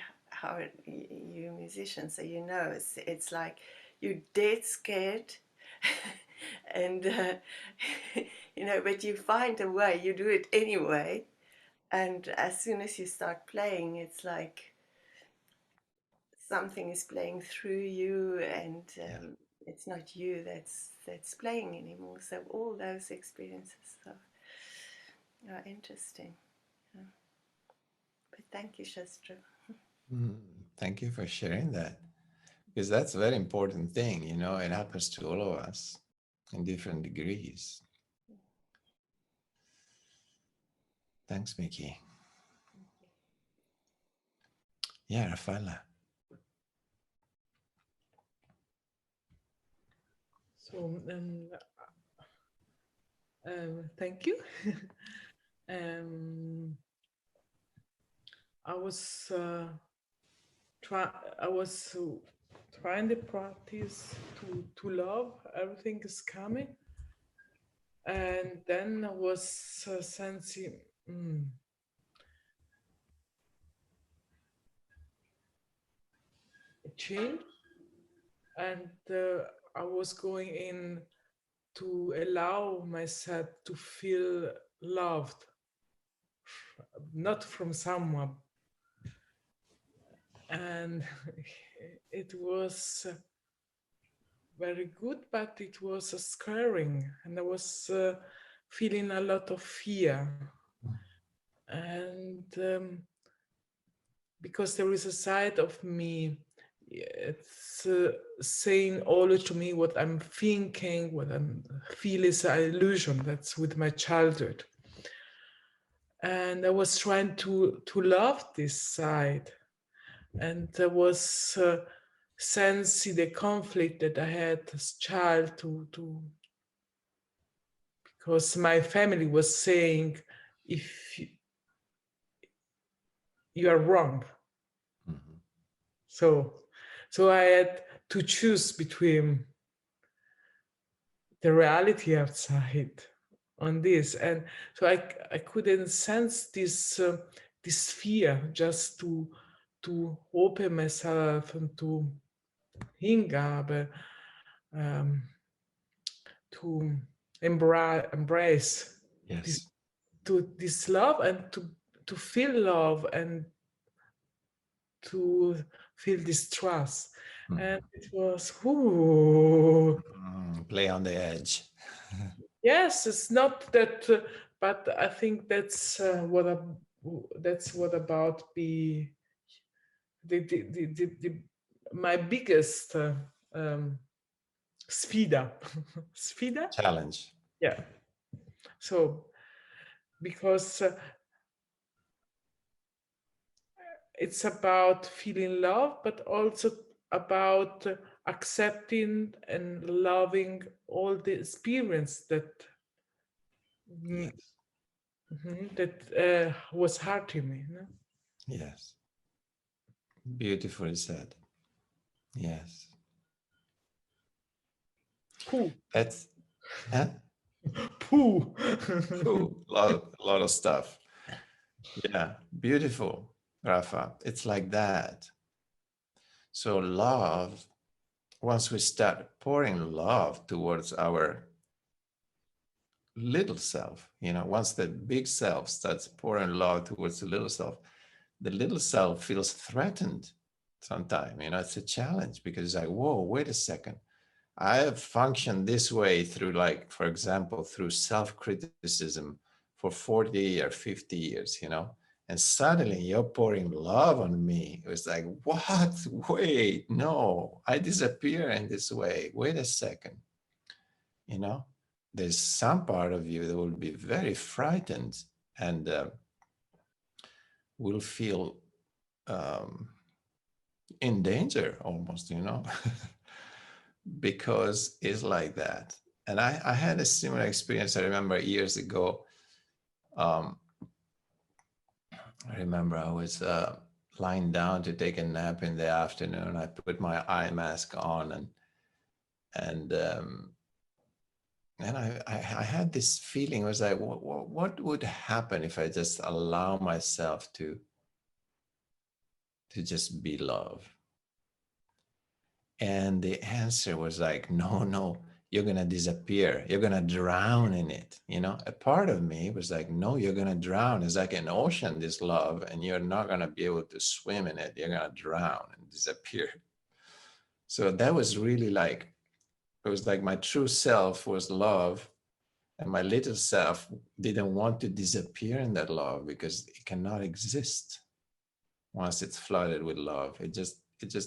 you musicians, so it's like you're dead scared, and but you find a way, you do it anyway, and as soon as you start playing, it's like something is playing through you, and Yeah. it's not you that's playing anymore. So all those experiences are interesting. Yeah. But thank you, Shastra. Mm, thank you for sharing that, because that's a very important thing. It happens to all of us in different degrees. Thanks, Mickey. Yeah, Rafaela. So, thank you. um, I was try. I was trying to practice to love. Everything is coming, and then I was sensing a change, and I was going in to allow myself to feel loved, not from someone. And it was very good, but it was scaring, and I was feeling a lot of fear. And because there is a side of me, it's saying all to me what I'm thinking, what I'm feel is an illusion. That's with my childhood. And I was trying to love this side, and there was sensing the conflict that I had as child to because my family was saying, if you are wrong. Mhm. So I had to choose between the reality outside on this, and so I couldn't sense this fear, just to open myself and to hingabe, um, to embrace this, Yes. to this love, and to feel love, and to feel this trust. Mhm. And it was, ooh, Play on the edge. yes, it's not that, but I think that's what about the my biggest sfida. Sfida? Challenge. Yeah. So because it's about feeling love, but also about accepting and loving all the experience that mm, Yes. that was hurting me. No? Yes. Beautifully said. Yes. Pooh, That's huh? pooh. Cool. A lot of stuff. Yeah. Beautiful, Rafa. It's like that. So love, once we start pouring love towards our little self, once the big self starts pouring love towards the little self feels threatened sometimes. It's a challenge because it's like, whoa, wait a second. I have functioned this way through, like, for example, through self-criticism for 40 or 50 years, and suddenly you're pouring love on me. It was like, what? Wait, no, I disappear in this way. Wait a second. You know, there's some part of you that will be very frightened and will feel um, in danger almost, because it's like that. And I had a similar experience. I remember years ago. Um, I remember I was lying down to take a nap in the afternoon. I put my eye mask on and I had this feeling. It was like, what would happen if I just allow myself to just be love? And the answer was like, no, you're going to disappear. You're going to drown in it. A part of me was like, no, you're going to drown. It's like an ocean, this love, and you're not going to be able to swim in it. You're going to drown and disappear. So that was really like, it was like my true self was love. And my little self didn't want to disappear in that love because it cannot exist once it's flooded with love. It just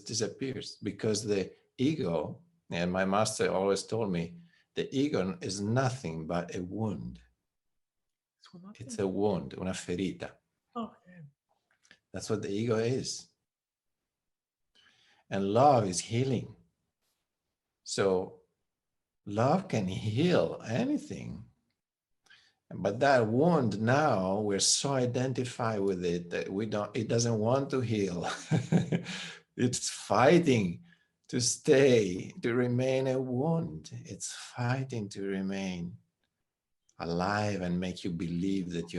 disappears because the ego, and my master always told me, the ego is nothing but a wound. So It's nothing. a wound, una ferita. Okay. That's what the ego is. And love is healing. So love can heal anything. But that wound, now we're so identified with it that it doesn't want to heal. It's fighting to stay, to remain a wound. It's fighting to remain alive and make you believe that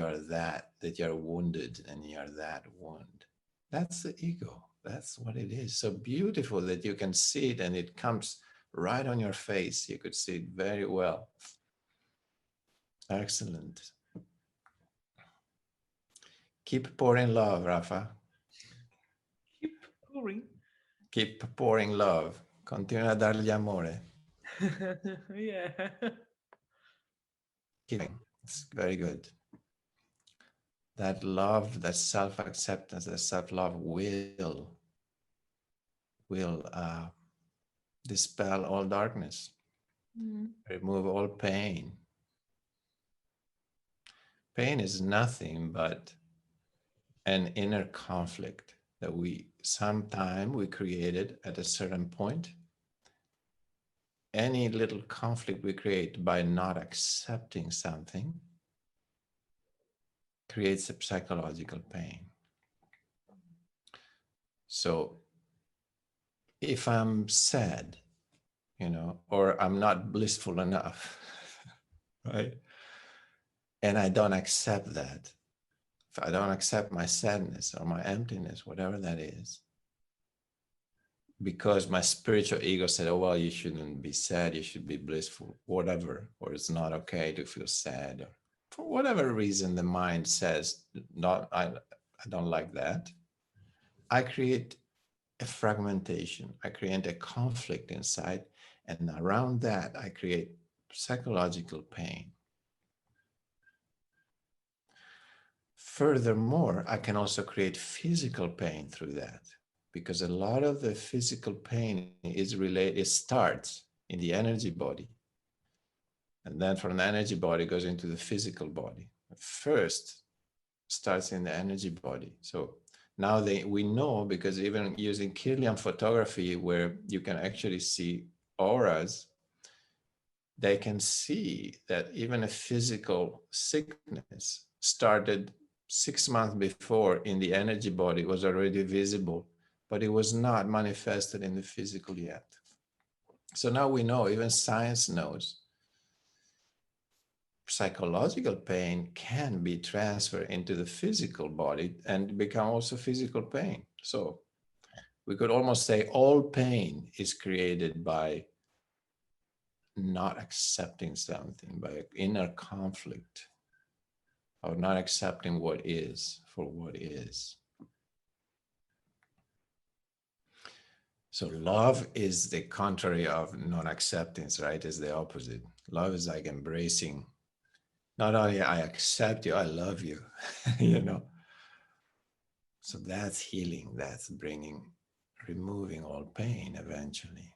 you're wounded and you're that wound. That's the ego. That's what it is. So beautiful that you can see it and it comes right on your face. You could see it very well. Excellent. Keep pouring love, Rafa. Keep pouring. Keep pouring love. Continua a dargli amore. Yeah. Keep. It's very good. that love, that self-acceptance, that self-love will dispel all darkness, remove all pain. Pain is nothing but an inner conflict that we created at a certain point. Any little conflict we create by not accepting something creates a psychological pain. So if I'm sad, or I'm not blissful enough, right? And I don't accept that. If I don't accept my sadness or my emptiness, whatever that is, because my spiritual ego said, oh, well, you shouldn't be sad, you should be blissful, whatever, or it's not okay to feel sad, or for whatever reason the mind says, I don't like that. I create a fragmentation, I create a conflict inside, and around that I create psychological pain. Furthermore, I can also create physical pain through that, because a lot of the physical pain it starts in the energy body. And then from the energy body goes into the physical body. First starts in the energy body. So now we know, because even using Kirlian photography, where you can actually see auras, they can see that even a physical sickness started 6 months before in the energy body, was already visible, but it was not manifested in the physical yet. So now we know, even science knows, psychological pain can be transferred into the physical body and become also physical pain. So we could almost say all pain is created by not accepting something, by inner conflict, or not accepting what is for what is. So love is the contrary of non-acceptance, right? Is the opposite. Love is like embracing, not only I accept you, I love you, So that's healing, that's removing all pain eventually.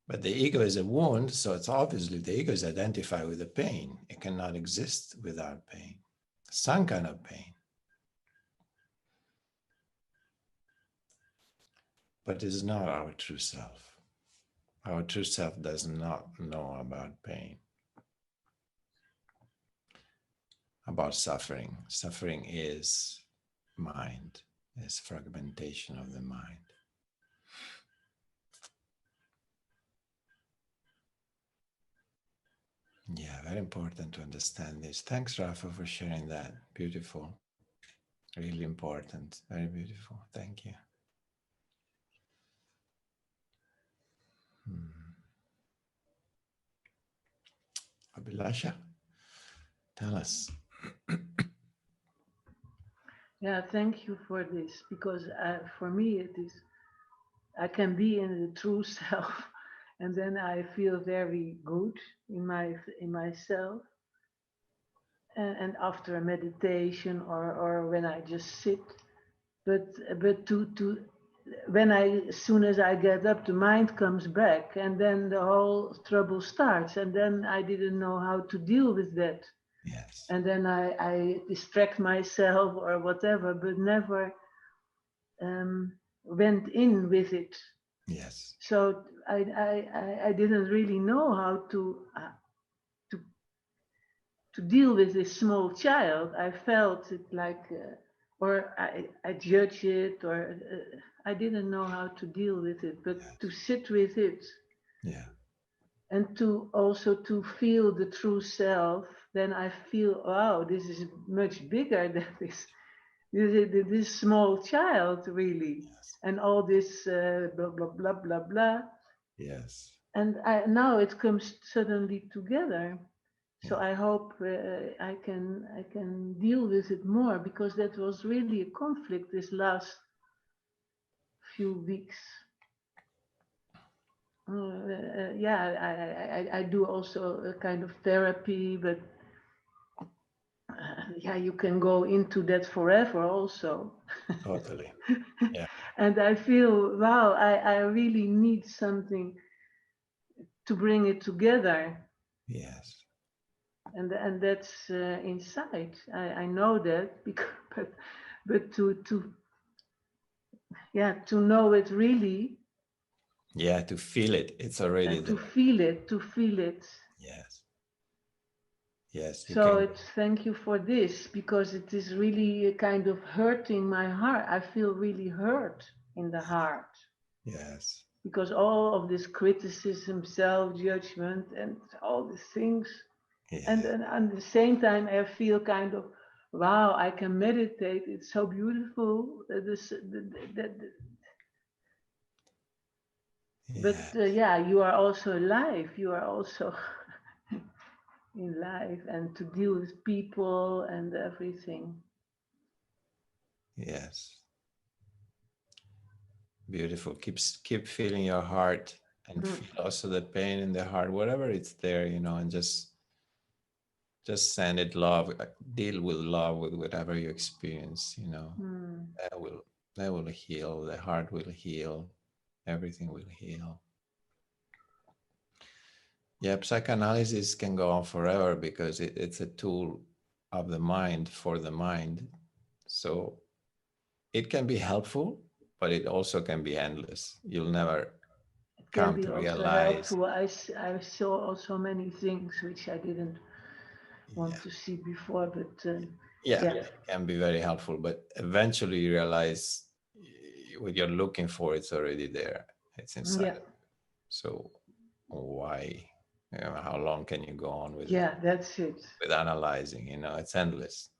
But the ego is a wound, so it's obviously the ego is identified with the pain. It cannot exist without pain, some kind of pain. But it's not our true self. Our true self does not know about pain, about suffering. Suffering is mind, is fragmentation of the mind. Yeah, very important to understand this. Thanks, Rafa, for sharing that. Beautiful. Really important. Very beautiful. Thank you. Abhilasha, tell us. Yeah, thank you for this, because for me it is, I can be in the true self, and then I feel very good in myself. And after a meditation, or when I just sit, but to when as soon as I get up, the mind comes back, and then the whole trouble starts, and then I didn't know how to deal with that. Yes. And then I distract myself or whatever, but never went in with it. Yes. So I didn't really know how to deal with this small child. I felt it like, or I judge it, or I didn't know how to deal with it, but Yes. to sit with it. Yeah. And to also to feel the true self, then I feel, wow, this is much bigger than this small child, really. Yes. And all this blah, blah, blah, blah, blah. Yes. And now it comes suddenly together. So Yeah. I hope I can deal with it more, because that was really a conflict this last few weeks. Yeah, I do also a kind of therapy, but yeah, you can go into that forever also. Totally. Yeah. And I feel, wow, I really need something to bring it together. Yes. And that's inside. I know that, because, but to yeah, to know it really, Yeah, to feel it. It's already and there. to feel it. Yes. Yes, you So can. it's, thank you for this, because it is really kind of hurting my heart. I feel really hurt in the heart, Yes. because all of this criticism, self-judgment, and all these things. Yeah. And at the same time, I feel kind of, wow, I can meditate. It's so beautiful. But Yeah. yeah, you are also alive. You are also in life, and to deal with people and everything. Yes. Beautiful. Keep feeling your heart, and feel also the pain in the heart, whatever it's there, and just send it love. Deal with love with whatever you experience. Mm. That will heal. The heart will heal. Everything will heal. Yeah, psychoanalysis can go on forever because it's a tool of the mind for the mind. So it can be helpful, but it also can be endless. You'll never It can come be to also realize. helpful. I saw also many things which I didn't want to see before, but Yeah, yeah. it can be very helpful, but eventually you realize what you're looking for, it's already there. It's inside Yeah, of you. So why? How long can you go on with yeah, that's it. analyzing? It's endless.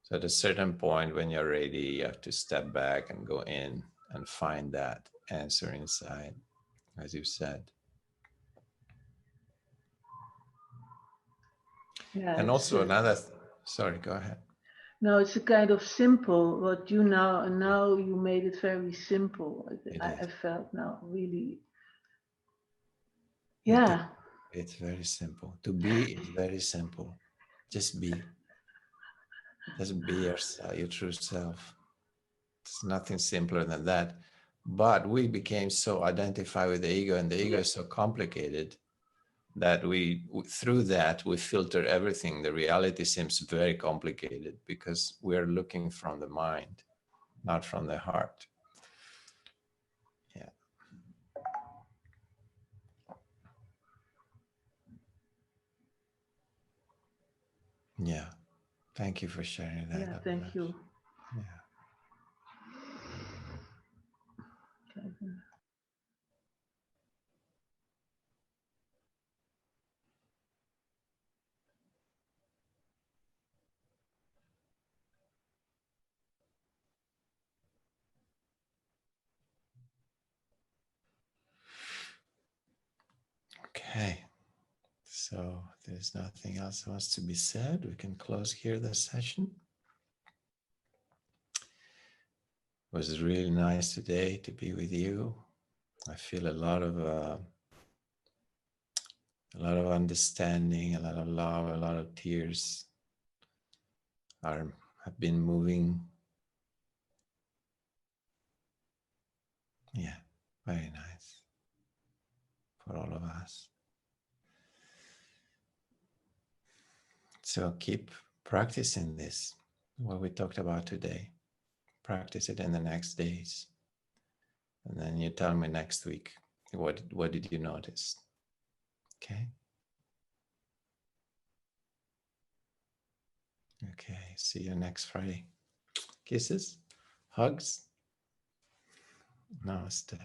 So at a certain point when you're ready, you have to step back and go in and find that answer inside, as you said. Yeah, And it's also another, sorry, go ahead. no, it's a kind of simple. What you now you made it very simple. I felt now really. Yeah, It's very simple. To be is very simple. Just be. Just be yourself, your true self. It's nothing simpler than that. But we became so identified with the ego, and the ego is so complicated that through that we filter everything. The reality seems very complicated because we're looking from the mind, not from the heart. Yeah. Yeah. Thank you for sharing that. yeah. Thank you. Yeah. Okay. So if there's nothing else that wants to be said, we can close here the session. It was really nice today to be with you. I feel a lot of understanding, a lot of love, a lot of tears have been moving. Yeah, very nice for all of us. So keep practicing this, what we talked about today. Practice it in the next days. And then you tell me next week, what did you notice? Okay. Okay, see you next Friday. Kisses, hugs. Namaste.